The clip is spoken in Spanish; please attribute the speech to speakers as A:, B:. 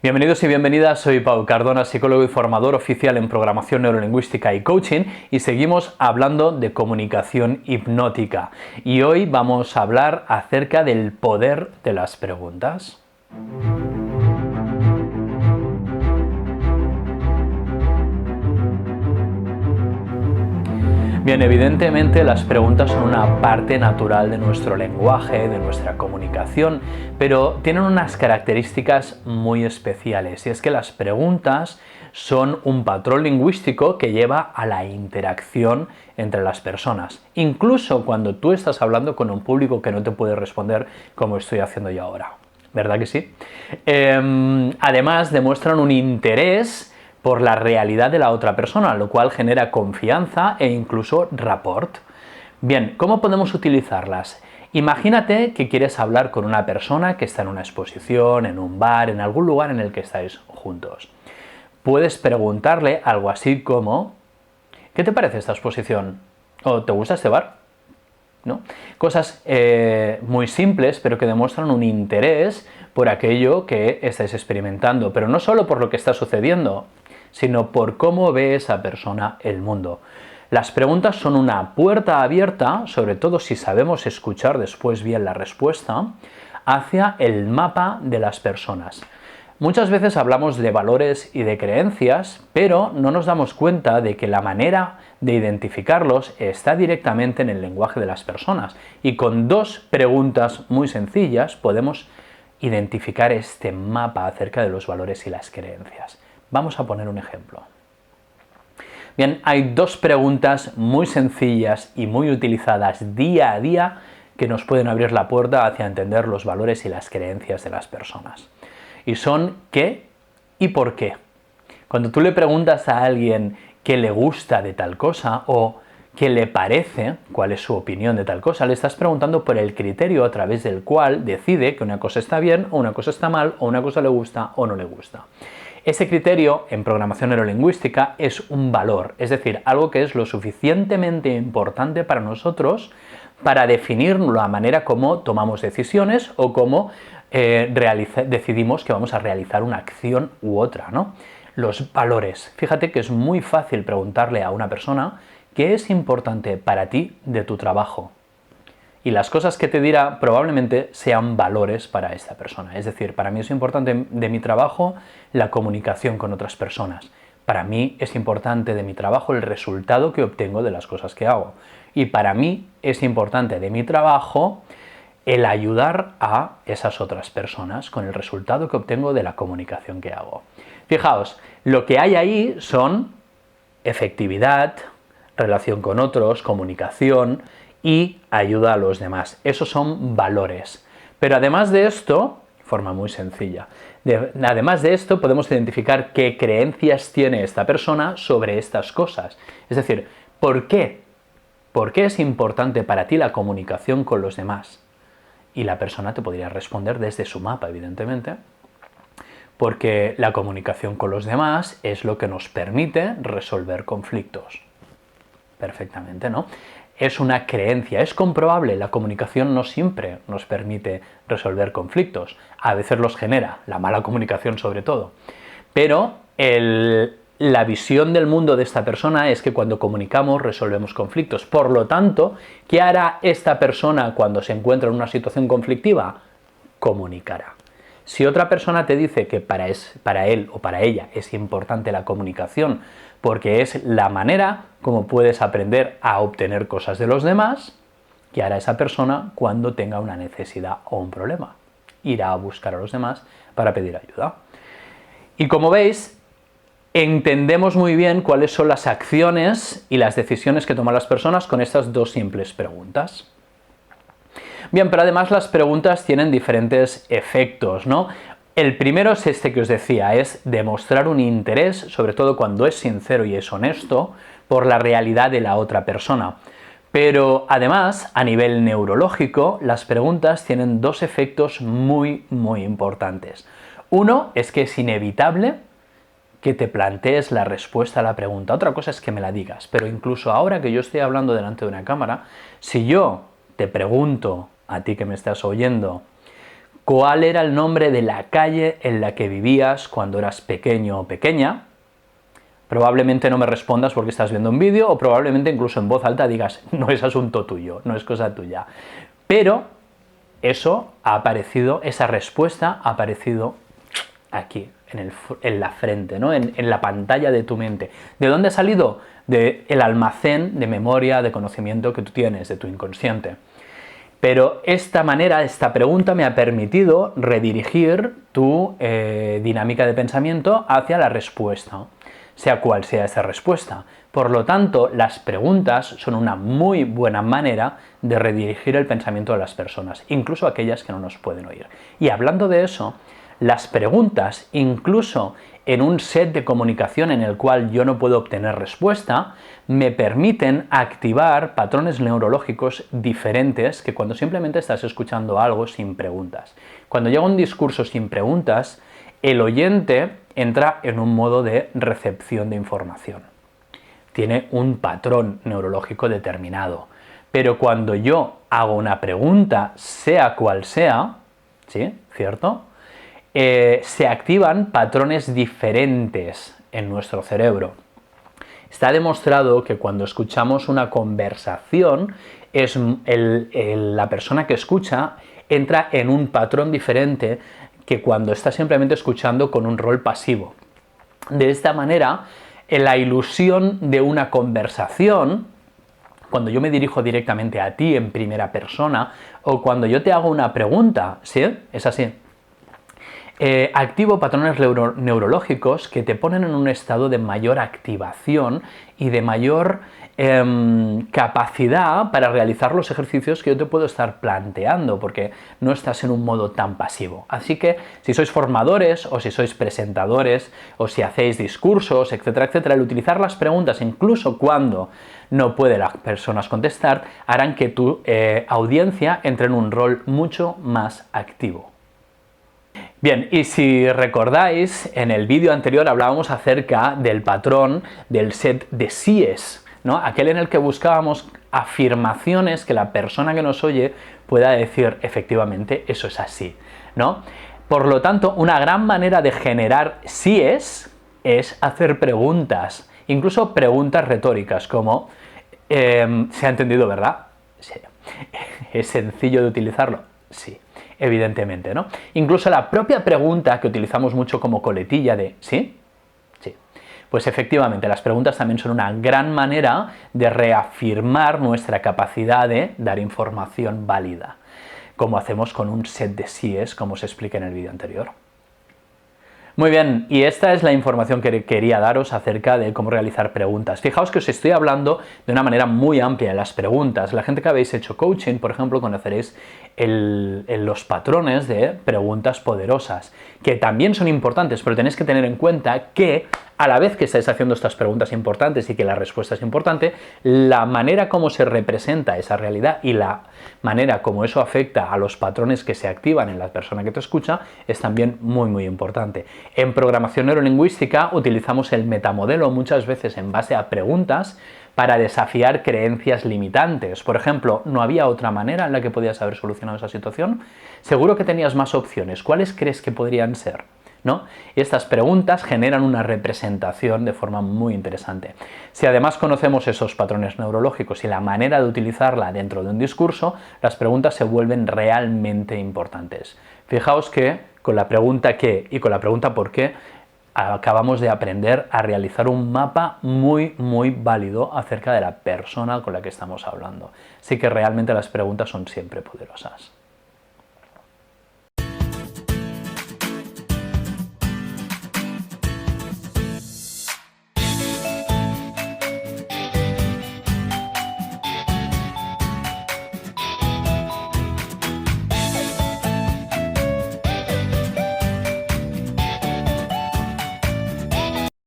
A: Bienvenidos y bienvenidas, soy Pau Cardona, psicólogo y formador oficial en programación neurolingüística y coaching, y seguimos hablando de comunicación hipnótica. Y hoy vamos a hablar acerca del poder de las preguntas. Bien, evidentemente las preguntas son una parte natural de nuestro lenguaje, de nuestra comunicación, pero tienen unas características muy especiales, y es que las preguntas son un patrón lingüístico que lleva a la interacción entre las personas, incluso cuando tú estás hablando con un público que no te puede responder como estoy haciendo yo ahora. ¿Verdad que sí? Además, demuestran un interés por la realidad de la otra persona, lo cual genera confianza e incluso rapport. Bien, ¿cómo podemos utilizarlas? Imagínate que quieres hablar con una persona que está en una exposición, en un bar, en algún lugar en el que estáis juntos. Puedes preguntarle algo así como: ¿qué te parece esta exposición? ¿O te gusta este bar? ¿No? Cosas muy simples, pero que demuestran un interés por aquello que estáis experimentando, pero no solo por lo que está sucediendo, sino por cómo ve esa persona el mundo. Las preguntas son una puerta abierta, sobre todo si sabemos escuchar después bien la respuesta, hacia el mapa de las personas. Muchas veces hablamos de valores y de creencias, pero no nos damos cuenta de que la manera de identificarlos está directamente en el lenguaje de las personas, y con dos preguntas muy sencillas podemos identificar este mapa acerca de los valores y las creencias. Vamos a poner un ejemplo. Bien, hay dos preguntas muy sencillas y muy utilizadas día a día que nos pueden abrir la puerta hacia entender los valores y las creencias de las personas. Y son ¿qué y por qué? Cuando tú le preguntas a alguien qué le gusta de tal cosa o qué le parece, cuál es su opinión de tal cosa, le estás preguntando por el criterio a través del cual decide que una cosa está bien o una cosa está mal, o una cosa le gusta o no le gusta. Ese criterio en programación neurolingüística es un valor, es decir, algo que es lo suficientemente importante para nosotros para definir la manera como tomamos decisiones o cómo decidimos que vamos a realizar una acción u otra, ¿no? Los valores. Fíjate que es muy fácil preguntarle a una persona qué es importante para ti de tu trabajo. Y las cosas que te dirá probablemente sean valores para esta persona. Es decir, para mí es importante de mi trabajo la comunicación con otras personas. Para mí es importante de mi trabajo el resultado que obtengo de las cosas que hago. Y para mí es importante de mi trabajo el ayudar a esas otras personas con el resultado que obtengo de la comunicación que hago. Fijaos, lo que hay ahí son efectividad, relación con otros, comunicación y ayuda a los demás. Esos son valores. Pero además de esto, de forma muy sencilla, además de esto podemos identificar qué creencias tiene esta persona sobre estas cosas. Es decir, ¿por qué? ¿Por qué es importante para ti la comunicación con los demás? Y la persona te podría responder desde su mapa, evidentemente, porque la comunicación con los demás es lo que nos permite resolver conflictos. Perfectamente, ¿no? Es una creencia, es comprobable, la comunicación no siempre nos permite resolver conflictos, a veces los genera, la mala comunicación sobre todo, pero la visión del mundo de esta persona es que cuando comunicamos resolvemos conflictos. Por lo tanto, ¿qué hará esta persona cuando se encuentra en una situación conflictiva? Comunicará. Si otra persona te dice que para él o para ella es importante la comunicación porque es la manera como puedes aprender a obtener cosas de los demás, ¿qué hará esa persona cuando tenga una necesidad o un problema? Irá a buscar a los demás para pedir ayuda. Y como veis, entendemos muy bien cuáles son las acciones y las decisiones que toman las personas con estas dos simples preguntas. Bien, pero además las preguntas tienen diferentes efectos, ¿no? El primero es este que os decía, es demostrar un interés, sobre todo cuando es sincero y es honesto, por la realidad de la otra persona. Pero además, a nivel neurológico, las preguntas tienen dos efectos muy importantes. Uno es que es inevitable que te plantees la respuesta a la pregunta. Otra cosa es que me la digas, pero incluso ahora que yo estoy hablando delante de una cámara, si yo te pregunto a ti que me estás oyendo, ¿Cuál era el nombre de la calle en la que vivías cuando eras pequeño o pequeña? Probablemente no me respondas porque estás viendo un vídeo, o probablemente incluso en voz alta digas, no es asunto tuyo, no es cosa tuya. Pero eso ha aparecido, esa respuesta ha aparecido aquí, en la frente, ¿no? en la pantalla de tu mente. ¿De dónde ha salido? Del almacén de memoria, de conocimiento que tú tienes, de tu inconsciente. Pero esta pregunta me ha permitido redirigir tu dinámica de pensamiento hacia la respuesta, sea cual sea esa respuesta. Por lo tanto, las preguntas son una muy buena manera de redirigir el pensamiento de las personas, incluso aquellas que no nos pueden oír. Y hablando de eso, las preguntas, incluso en un set de comunicación en el cual yo no puedo obtener respuesta, me permiten activar patrones neurológicos diferentes que cuando simplemente estás escuchando algo sin preguntas. Cuando llega un discurso sin preguntas, el oyente entra en un modo de recepción de información. Tiene un patrón neurológico determinado. Pero cuando yo hago una pregunta, sea cual sea, ¿sí? ¿Cierto? Se activan patrones diferentes en nuestro cerebro. Está demostrado que cuando escuchamos una conversación, la persona que escucha entra en un patrón diferente que cuando está simplemente escuchando con un rol pasivo. De esta manera, la ilusión de una conversación, cuando yo me dirijo directamente a ti en primera persona, o cuando yo te hago una pregunta, ¿sí? Es así. Activo patrones neurológicos que te ponen en un estado de mayor activación y de mayor capacidad para realizar los ejercicios que yo te puedo estar planteando, porque no estás en un modo tan pasivo. Así que si sois formadores o si sois presentadores o si hacéis discursos, etcétera, etcétera, el utilizar las preguntas incluso cuando no puede las personas contestar harán que tu audiencia entre en un rol mucho más activo. Bien, y si recordáis, en el vídeo anterior hablábamos acerca del patrón del set de síes, ¿no? Aquel en el que buscábamos afirmaciones que la persona que nos oye pueda decir, efectivamente, eso es así, ¿no? Por lo tanto, una gran manera de generar síes es hacer preguntas, incluso preguntas retóricas, como, ¿se ha entendido, verdad? Sí. ¿Es sencillo de utilizarlo? Sí. Evidentemente, ¿no? Incluso la propia pregunta que utilizamos mucho como coletilla de ¿sí? Sí. Pues efectivamente, las preguntas también son una gran manera de reafirmar nuestra capacidad de dar información válida, como hacemos con un set de síes, como os expliqué en el vídeo anterior. Muy bien, y esta es la información que quería daros acerca de cómo realizar preguntas. Fijaos que os estoy hablando de una manera muy amplia de las preguntas. La gente que habéis hecho coaching, por ejemplo, conoceréis los patrones de preguntas poderosas, que también son importantes, pero tenéis que tener en cuenta que a la vez que estáis haciendo estas preguntas importantes y que la respuesta es importante, la manera como se representa esa realidad y la manera como eso afecta a los patrones que se activan en la persona que te escucha es también muy, muy importante. En programación neurolingüística utilizamos el metamodelo muchas veces en base a preguntas para desafiar creencias limitantes. Por ejemplo, ¿no había otra manera en la que podías haber solucionado esa situación? Seguro que tenías más opciones. ¿Cuáles crees que podrían ser? ¿No? Y estas preguntas generan una representación de forma muy interesante. Si además conocemos esos patrones neurológicos y la manera de utilizarla dentro de un discurso, las preguntas se vuelven realmente importantes. Fijaos que con la pregunta ¿qué? Y con la pregunta ¿por qué? Acabamos de aprender a realizar un mapa muy, muy válido acerca de la persona con la que estamos hablando. Así que realmente las preguntas son siempre poderosas.